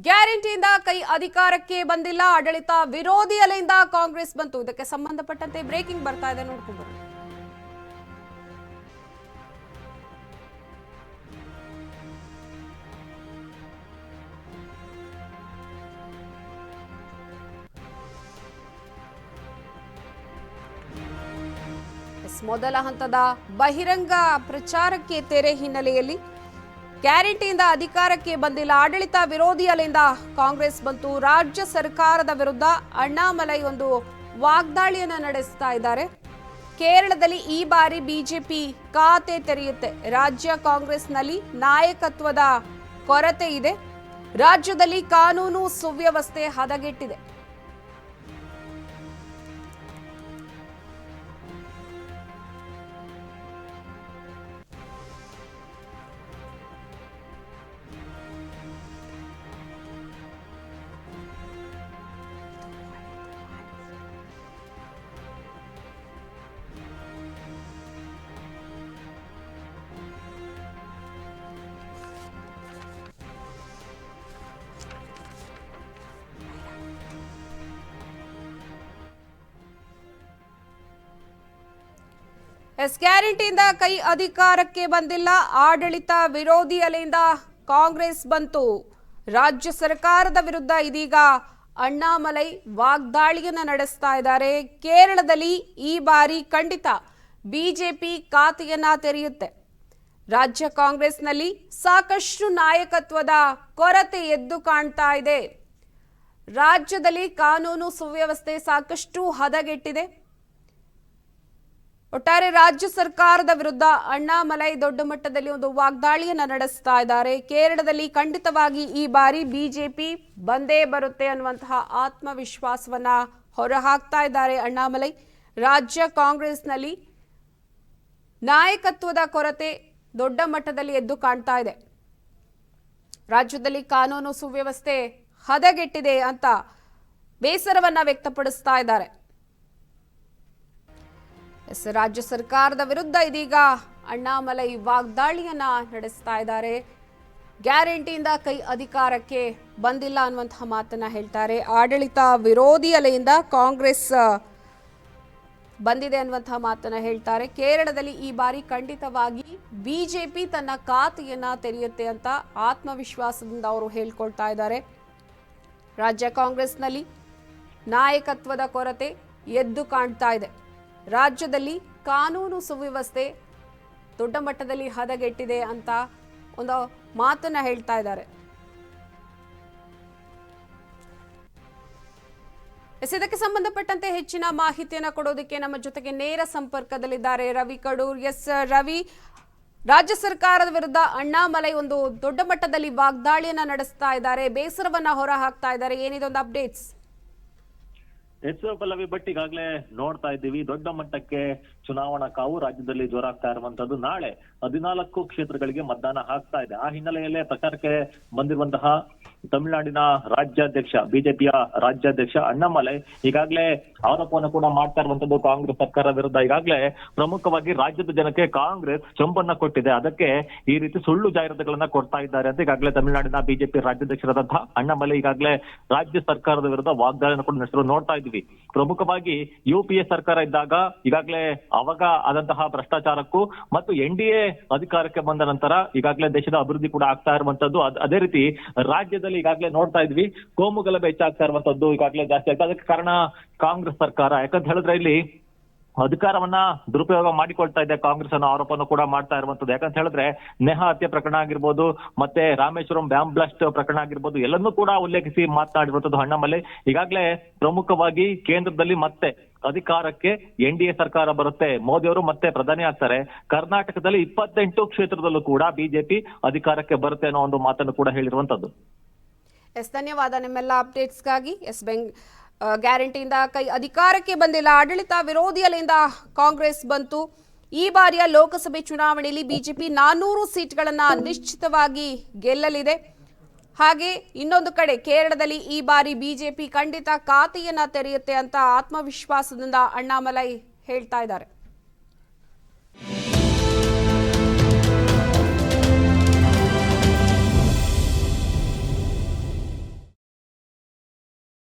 ಗ್ಯಾರಂಟಿಯಿಂದ ಕೈ ಅಧಿಕಾರಕ್ಕೆ ಬಂದಿಲ್ಲ, ಆಡಳಿತ ವಿರೋಧಿ ಅಲೆಯಿಂದ ಕಾಂಗ್ರೆಸ್ ಬಂತು. ಇದಕ್ಕೆ ಸಂಬಂಧಪಟ್ಟಂತೆ ಬ್ರೇಕಿಂಗ್ ಬರ್ತಾ ಇದೆ, ನೋಡ್ಕೊಂಡು ಬರೋಣ. ಮೊದಲ ಹಂತದ ಬಹಿರಂಗ ಪ್ರಚಾರಕ್ಕೆ ತೆರೆ ಹಿನ್ನೆಲೆಯಲ್ಲಿ ಗ್ಯಾರಂಟಿಯಿಂದ ಅಧಿಕಾರಕ್ಕೆ ಬಂದಿಲ್ಲ, ಆಡಳಿತ ವಿರೋಧಿ ಅಲೆಯಿಂದ ಕಾಂಗ್ರೆಸ್ ಬಂತು. ರಾಜ್ಯ ಸರ್ಕಾರದ ವಿರುದ್ಧ ಅಣ್ಣಾಮಲೈ ಒಂದು ವಾಗ್ದಾಳಿಯನ್ನ ನಡೆಸ್ತಾ ಇದ್ದಾರೆ. ಕೇರಳದಲ್ಲಿ ಈ ಬಾರಿ ಬಿಜೆಪಿ ಖಾತೆ ತೆರೆಯುತ್ತೆ. ರಾಜ್ಯ ಕಾಂಗ್ರೆಸ್ನಲ್ಲಿ ನಾಯಕತ್ವದ ಕೊರತೆ ಇದೆ. ರಾಜ್ಯದಲ್ಲಿ ಕಾನೂನು ಸುವ್ಯವಸ್ಥೆ ಹದಗೆಟ್ಟಿದೆ. ಗ್ಯಾರಂಟಿಯಿಂದ ಕೈ ಅಧಿಕಾರಕ್ಕೆ ಬಂದಿಲ್ಲ, ಆಡಳಿತ ವಿರೋಧಿ ಅಲೆಯಿಂದ ಕಾಂಗ್ರೆಸ್ ಬಂತು. ರಾಜ್ಯ ಸರ್ಕಾರದ ವಿರುದ್ಧ ಇದೀಗ ಅಣ್ಣಾಮಲೈ ವಾಗ್ದಾಳಿಯನ್ನ ನಡೆಸ್ತಾ ಇದ್ದಾರೆ. ಕೇರಳದಲ್ಲಿ ಈ ಬಾರಿ ಖಂಡಿತ ಬಿಜೆಪಿ ಖಾತೆಯನ್ನ ತೆರೆಯುತ್ತೆ. ರಾಜ್ಯ ಕಾಂಗ್ರೆಸ್ನಲ್ಲಿ ಸಾಕಷ್ಟು ನಾಯಕತ್ವದ ಕೊರತೆ ಎದ್ದು ಕಾಣ್ತಾ ಇದೆ. ರಾಜ್ಯದಲ್ಲಿ ಕಾನೂನು ಸುವ್ಯವಸ್ಥೆ ಸಾಕಷ್ಟು ಹದಗೆಟ್ಟಿದೆ. ಒಟ್ಟಾರೆ ರಾಜ್ಯ ಸರ್ಕಾರದ ವಿರುದ್ಧ ಅಣ್ಣಾಮಲೈ ದೊಡ್ಡ ಮಟ್ಟದಲ್ಲಿ ಒಂದು ವಾಗ್ದಾಳಿಯನ್ನ ನಡೆಸ್ತಾ ಇದ್ದಾರೆ. ಕೇರಳದಲ್ಲಿ ಖಂಡಿತವಾಗಿ ಈ ಬಾರಿ ಬಿಜೆಪಿ ಬಂದೇ ಬರುತ್ತೆ ಅನ್ನುವಂತಹ ಆತ್ಮವಿಶ್ವಾಸವನ್ನ ಹೊರಹಾಕ್ತಾ ಇದ್ದಾರೆ ಅಣ್ಣಾಮಲೈ. ರಾಜ್ಯ ಕಾಂಗ್ರೆಸ್ನಲ್ಲಿ ನಾಯಕತ್ವದ ಕೊರತೆ ದೊಡ್ಡ ಮಟ್ಟದಲ್ಲಿ ಎದ್ದು ಕಾಣ್ತಾ ಇದೆ. ರಾಜ್ಯದಲ್ಲಿ ಕಾನೂನು ಸುವ್ಯವಸ್ಥೆ ಹದಗೆಟ್ಟಿದೆ ಅಂತ ಬೇಸರವನ್ನ ವ್ಯಕ್ತಪಡಿಸ್ತಾ ಇದ್ದಾರೆ. ರಾಜ್ಯ ಸರ್ಕಾರದ ವಿರುದ್ಧ ಇದೀಗ ಅಣ್ಣಾಮಲೈ ವಾಗ್ದಾಳಿಯನ್ನ ನಡೆಸ್ತಾ ಇದ್ದಾರೆ. ಗ್ಯಾರಂಟಿಯಿಂದ ಕೈ ಅಧಿಕಾರಕ್ಕೆ ಬಂದಿಲ್ಲ ಅನ್ನುವಂತಹ ಮಾತನ್ನ ಹೇಳ್ತಾರೆ. ಆಡಳಿತ ವಿರೋಧಿ ಅಲೆಯಿಂದ ಕಾಂಗ್ರೆಸ್ ಬಂದಿದೆ ಅನ್ನುವಂತಹ ಮಾತನ್ನ ಹೇಳ್ತಾರೆ. ಕೇರಳದಲ್ಲಿ ಈ ಬಾರಿ ಖಂಡಿತವಾಗಿ ಬಿಜೆಪಿ ತನ್ನ ಖಾತೆಯನ್ನ ತೆರೆಯುತ್ತೆ ಅಂತ ಆತ್ಮವಿಶ್ವಾಸದಿಂದ ಅವರು ಹೇಳ್ಕೊಳ್ತಾ ಇದ್ದಾರೆ. ರಾಜ್ಯ ಕಾಂಗ್ರೆಸ್ನಲ್ಲಿ ನಾಯಕತ್ವದ ಕೊರತೆ ಎದ್ದು ಕಾಣ್ತಾ ಇದೆ. ರಾಜ್ಯದಲ್ಲಿ ಕಾನೂನು ಸುವ್ಯವಸ್ಥೆ ದೊಡ್ಡ ಮಟ್ಟದಲ್ಲಿ ಹದಗೆಟ್ಟಿದೆ ಅಂತ ಒಂದು ಮಾತನ್ನ ಹೇಳ್ತಾ ಇದ್ದಾರೆ. ಇದಕ್ಕೆ ಸಂಬಂಧಪಟ್ಟಂತೆ ಹೆಚ್ಚಿನ ಮಾಹಿತಿಯನ್ನು ಕೊಡೋದಕ್ಕೆ ನಮ್ಮ ಜೊತೆಗೆ ನೇರ ಸಂಪರ್ಕದಲ್ಲಿದ್ದಾರೆ ರವಿ ಕಡೂರ್. ಎಸ್ ರವಿ, ರಾಜ್ಯ ಸರ್ಕಾರದ ವಿರುದ್ಧ ಅಣ್ಣಾಮಲೈ ಒಂದು ದೊಡ್ಡ ಮಟ್ಟದಲ್ಲಿ ವಾಗ್ದಾಳಿಯನ್ನ ನಡೆಸ್ತಾ ಇದ್ದಾರೆ, ಬೇಸರವನ್ನ ಹೊರ ಹಾಕ್ತಾ ಇದ್ದಾರೆ. ಏನಿದೆ ಒಂದು ಅಪ್ಡೇಟ್ಸ್? ಪಲ್ಲವಿ ಭಟ್, ಈಗಾಗಲೇ ನೋಡ್ತಾ ಇದ್ದೀವಿ, ದೊಡ್ಡ ಮಟ್ಟಕ್ಕೆ ಚುನಾವಣಾ ಕಾವು ರಾಜ್ಯದಲ್ಲಿ ಜೋರಾಗ್ತಾ ಇರುವಂತದ್ದು. ನಾಳೆ 14 ಕ್ಷೇತ್ರಗಳಿಗೆ ಮತದಾನ ಆಗ್ತಾ ಇದೆ. ಆ ಹಿನ್ನೆಲೆಯಲ್ಲೇ ಪ್ರಚಾರಕ್ಕೆ ಬಂದಿರುವಂತಹ ತಮಿಳುನಾಡಿನ ರಾಜ್ಯಾಧ್ಯಕ್ಷ, ಬಿಜೆಪಿಯ ರಾಜ್ಯಾಧ್ಯಕ್ಷ ಅಣ್ಣಾಮಲೈ ಈಗಾಗಲೇ ಆರೋಪವನ್ನು ಕೂಡ ಮಾಡ್ತಾ ಇರುವಂತದ್ದು ಕಾಂಗ್ರೆಸ್ ಸರ್ಕಾರ ವಿರುದ್ಧ. ಈಗಾಗಲೇ ಪ್ರಮುಖವಾಗಿ ರಾಜ್ಯದ ಜನಕ್ಕೆ ಕಾಂಗ್ರೆಸ್ ಚಂಪನ್ನ ಕೊಟ್ಟಿದೆ, ಅದಕ್ಕೆ ಈ ರೀತಿ ಸುಳ್ಳು ಜಾಹೀರಾತುಗಳನ್ನ ಕೊಡ್ತಾ ಇದ್ದಾರೆ ಅಂತ ಈಗಾಗಲೇ ತಮಿಳುನಾಡಿನ ಬಿಜೆಪಿ ರಾಜ್ಯಾಧ್ಯಕ್ಷರಾದಂತಹ ಅಣ್ಣಾಮಲೈ ಈಗಾಗಲೇ ರಾಜ್ಯ ಸರ್ಕಾರದ ವಿರುದ್ಧ ವಾಗ್ದಾಳಿಯನ್ನು ಕೂಡ ನಡೆಸಿದ್ರು ನೋಡ್ತಾ ಇದ್ವಿ. ಪ್ರಮುಖವಾಗಿ ಯುಪಿಎ ಸರ್ಕಾರ ಇದ್ದಾಗ ಈಗಾಗಲೇ ಅವಾಗ ಆದಂತಹ ಭ್ರಷ್ಟಾಚಾರಕ್ಕೂ ಮತ್ತು ಎನ್ಡಿಎ ಅಧಿಕಾರಕ್ಕೆ ಬಂದ ನಂತರ ಈಗಾಗಲೇ ದೇಶದ ಅಭಿವೃದ್ಧಿ ಕೂಡ ಆಗ್ತಾ ಇರುವಂತದ್ದು. ಅದೇ ರೀತಿ ರಾಜ್ಯದಲ್ಲಿ ಈಗಾಗಲೇ ನೋಡ್ತಾ ಇದ್ವಿ, ಕೋಮು ಗಲಭೆ ಹೆಚ್ಚಾಗ್ತಾ ಇರುವಂತದ್ದು ಈಗಾಗಲೇ ಜಾಸ್ತಿ ಆಗ್ತದೆ. ಅದಕ್ಕೆ ಕಾರಣ ಕಾಂಗ್ರೆಸ್ ಸರ್ಕಾರ. ಯಾಕಂತ ಹೇಳಿದ್ರೆ ಇಲ್ಲಿ ಅಧಿಕಾರವನ್ನ ದುರುಪಯೋಗ ಮಾಡಿಕೊಳ್ತಾ ಇದೆ ಕಾಂಗ್ರೆಸ್ ಅನ್ನೋ ಆರೋಪವನ್ನು ಕೂಡ ಮಾಡ್ತಾ ಇರುವಂತದ್ದು. ಯಾಕಂತ ಹೇಳಿದ್ರೆ ನೇಹಾ ಹತ್ಯೆ ಪ್ರಕರಣ ಆಗಿರ್ಬೋದು, ಮತ್ತೆ ರಾಮೇಶ್ವರಂ ಬ್ಯಾಮ್ ಬ್ಲಾಸ್ಟ್ ಪ್ರಕರಣ ಆಗಿರ್ಬೋದು, ಎಲ್ಲನ್ನೂ ಕೂಡ ಉಲ್ಲೇಖಿಸಿ ಮಾತನಾಡಿರುವಂತದ್ದು ಅಣ್ಣಾಮಲೈ. ಈಗಾಗಲೇ ಪ್ರಮುಖವಾಗಿ ಕೇಂದ್ರದಲ್ಲಿ ಮತ್ತೆ ಅಧಿಕಾರಕ್ಕೆ ಎನ್ಡಿಎ ಸರ್ಕಾರ ಬರುತ್ತೆ, ಮೋದಿ ಅವರು ಮತ್ತೆ ಪ್ರಧಾನಿ ಆಗ್ತಾರೆ. ಕರ್ನಾಟಕದಲ್ಲಿ 28 ಕ್ಷೇತ್ರದಲ್ಲೂ ಕೂಡ ಬಿಜೆಪಿ ಅಧಿಕಾರಕ್ಕೆ ಬರುತ್ತೆ ಅನ್ನೋ ಒಂದು ಮಾತನ್ನು ಕೂಡ ಹೇಳಿರುವಂತದ್ದು. ಧನ್ಯವಾದ ನಿಮ್ಮೆಲ್ಲ ಅಪ್ಡೇಟ್ಸ್ಗಾಗಿ. ಗ್ಯಾರಂಟಿಯಿಂದ ಕೈ ಅಧಿಕಾರಕ್ಕೆ ಬಂದಿಲ್ಲ, ಆಡಳಿತ ವಿರೋಧಿ ಅಲೆಯಿಂದ ಕಾಂಗ್ರೆಸ್ ಬಂತು. ಈ ಬಾರಿಯ ಲೋಕಸಭೆ ಚುನಾವಣೆಯಲ್ಲಿ ಬಿಜೆಪಿ 400 ಸೀಟ್ಗಳನ್ನ ನಿಶ್ಚಿತವಾಗಿ ಗೆಲ್ಲಲಿದೆ. ಹಾಗೆ ಇನ್ನೊಂದು ಕಡೆ ಕೇರಳದಲ್ಲಿ ಈ ಬಾರಿ ಬಿಜೆಪಿ ಖಂಡಿತ ಖಾತೆಯನ್ನ ತೆರೆಯುತ್ತೆ ಅಂತ ಆತ್ಮವಿಶ್ವಾಸದಿಂದ ಅಣ್ಣಾಮಲೈ ಹೇಳ್ತಾ ಇದ್ದಾರೆ.